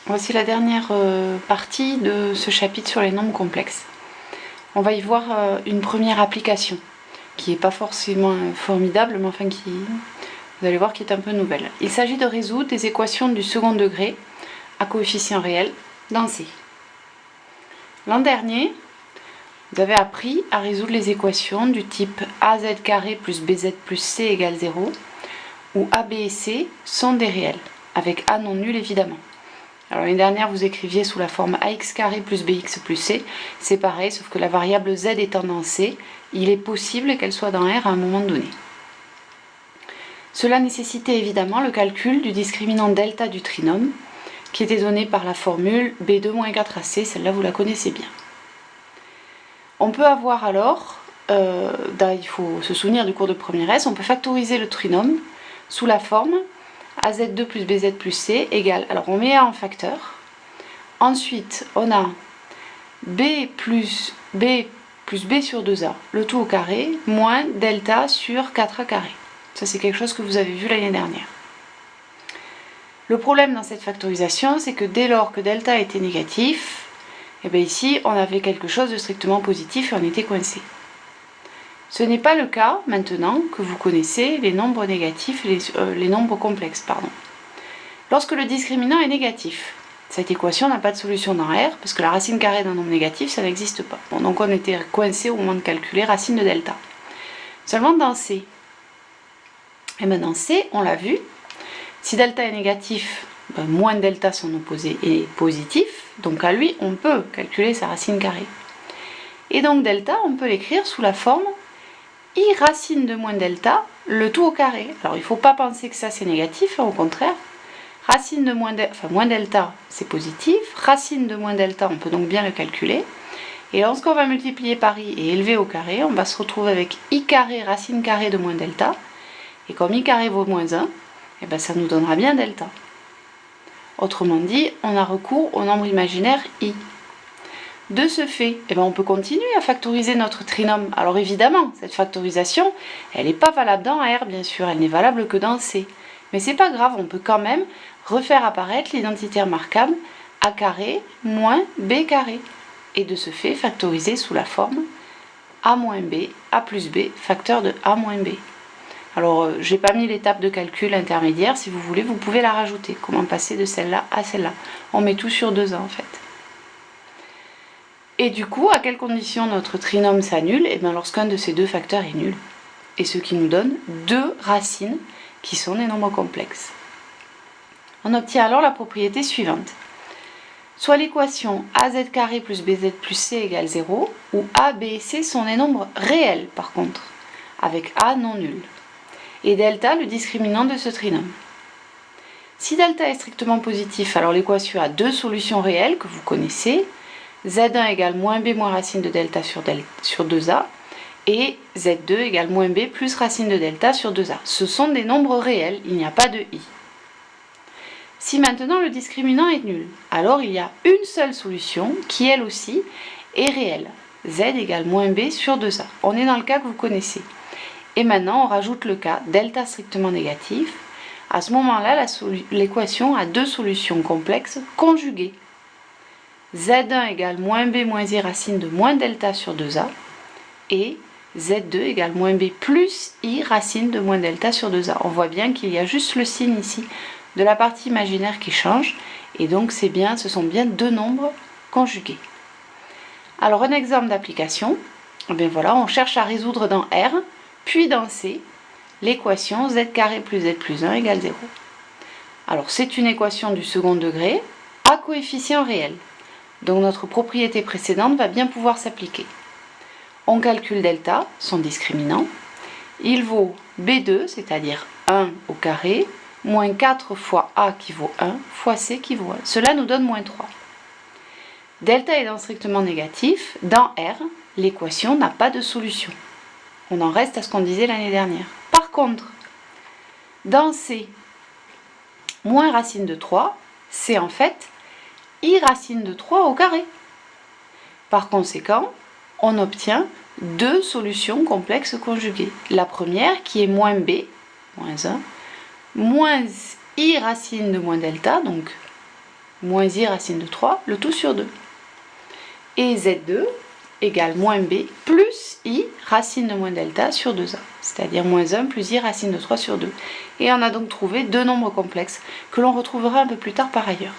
Voici la dernière partie de ce chapitre sur les nombres complexes. On va y voir une première application qui n'est pas forcément formidable, mais enfin qui, vous allez voir, qui est un peu nouvelle. Il s'agit de résoudre des équations du second degré à coefficient réel dans C. L'an dernier, vous avez appris à résoudre les équations du type az carré plus bz plus c égale 0, où a, b et c sont des réels, avec a non nul évidemment. Alors l'année dernière, vous écriviez sous la forme ax carré plus bx plus c. C'est pareil, sauf que la variable z étant dans c, il est possible qu'elle soit dans R à un moment donné. Cela nécessitait évidemment le calcul du discriminant delta du trinôme, qui était donné par la formule b2-4ac, celle-là vous la connaissez bien. On peut avoir alors, il faut se souvenir du cours de première S, on peut factoriser le trinôme sous la forme az2 plus bz plus c égale, alors on met a en facteur, ensuite on a b plus b sur 2a, le tout au carré, moins delta sur 4a carré. Ça c'est quelque chose que vous avez vu l'année dernière. Le problème dans cette factorisation, c'est que dès lors que delta était négatif, et bien ici on avait quelque chose de strictement positif et on était coincé. Ce n'est pas le cas maintenant que vous connaissez les nombres négatifs, les nombres complexes. Lorsque le discriminant est négatif, cette équation n'a pas de solution dans R, parce que la racine carrée d'un nombre négatif, ça n'existe pas. Bon, donc on était coincé au moment de calculer racine de delta. Seulement dans C. Et maintenant C, on l'a vu, si delta est négatif, moins delta son opposé est positif, donc à lui, on peut calculer sa racine carrée. Et donc delta, on peut l'écrire sous la forme i racine de moins delta, le tout au carré. Alors il ne faut pas penser que ça c'est négatif, au contraire. Racine de moins delta, c'est positif. Racine de moins delta, on peut donc bien le calculer. Et lorsqu'on va multiplier par i et élever au carré, on va se retrouver avec i carré racine carrée de moins delta. Et comme i carré vaut moins 1, et ben ça nous donnera bien delta. Autrement dit, on a recours au nombre imaginaire i. De ce fait, on peut continuer à factoriser notre trinôme. Alors évidemment, cette factorisation, elle n'est pas valable dans R, bien sûr, elle n'est valable que dans C. Mais c'est pas grave, on peut quand même refaire apparaître l'identité remarquable a carré moins b carré. Et de ce fait, factoriser sous la forme a moins b, a plus b, facteur de a moins b. Alors, j'ai pas mis l'étape de calcul intermédiaire, si vous voulez, vous pouvez la rajouter. Comment passer de celle-là à celle-là? On met tout sur 2a en fait. Et du coup, à quelles conditions notre trinôme s'annule? Lorsqu'un de ces deux facteurs est nul. Et ce qui nous donne deux racines qui sont des nombres complexes. On obtient alors la propriété suivante. Soit l'équation az carré plus bz plus c égale 0, où a, b et c sont des nombres réels par contre, avec a non nul. Et delta le discriminant de ce trinôme. Si delta est strictement positif, alors l'équation a deux solutions réelles que vous connaissez. Z1 égale moins b moins racine de delta sur 2a et Z2 égale moins b plus racine de delta sur 2a. Ce sont des nombres réels, il n'y a pas de i. Si maintenant le discriminant est nul, alors il y a une seule solution qui elle aussi est réelle. Z égale moins b sur 2a. On est dans le cas que vous connaissez. Et maintenant on rajoute le cas delta strictement négatif. À ce moment-là, l'équation a deux solutions complexes conjuguées. Z1 égale moins b moins i racine de moins delta sur 2a et Z2 égale moins b plus i racine de moins delta sur 2a. On voit bien qu'il y a juste le signe ici de la partie imaginaire qui change et donc ce sont bien deux nombres conjugués. Alors un exemple d'application, on cherche à résoudre dans R puis dans C l'équation z carré plus z plus 1 égale 0. Alors c'est une équation du second degré à coefficient réel. Donc notre propriété précédente va bien pouvoir s'appliquer. On calcule delta, son discriminant. Il vaut b2, c'est-à-dire 1 au carré, moins 4 fois a qui vaut 1, fois c qui vaut 1. Cela nous donne moins 3. Delta étant strictement négatif, dans R, l'équation n'a pas de solution. On en reste à ce qu'on disait l'année dernière. Par contre, dans C, moins racine de 3, c'est en fait i racine de 3 au carré. Par conséquent, on obtient deux solutions complexes conjuguées. La première qui est moins b, moins 1, moins i racine de moins delta, donc moins i racine de 3, le tout sur 2. Et z2 égale moins b plus i racine de moins delta sur 2a, c'est-à-dire moins 1 plus i racine de 3 sur 2. Et on a donc trouvé deux nombres complexes que l'on retrouvera un peu plus tard par ailleurs.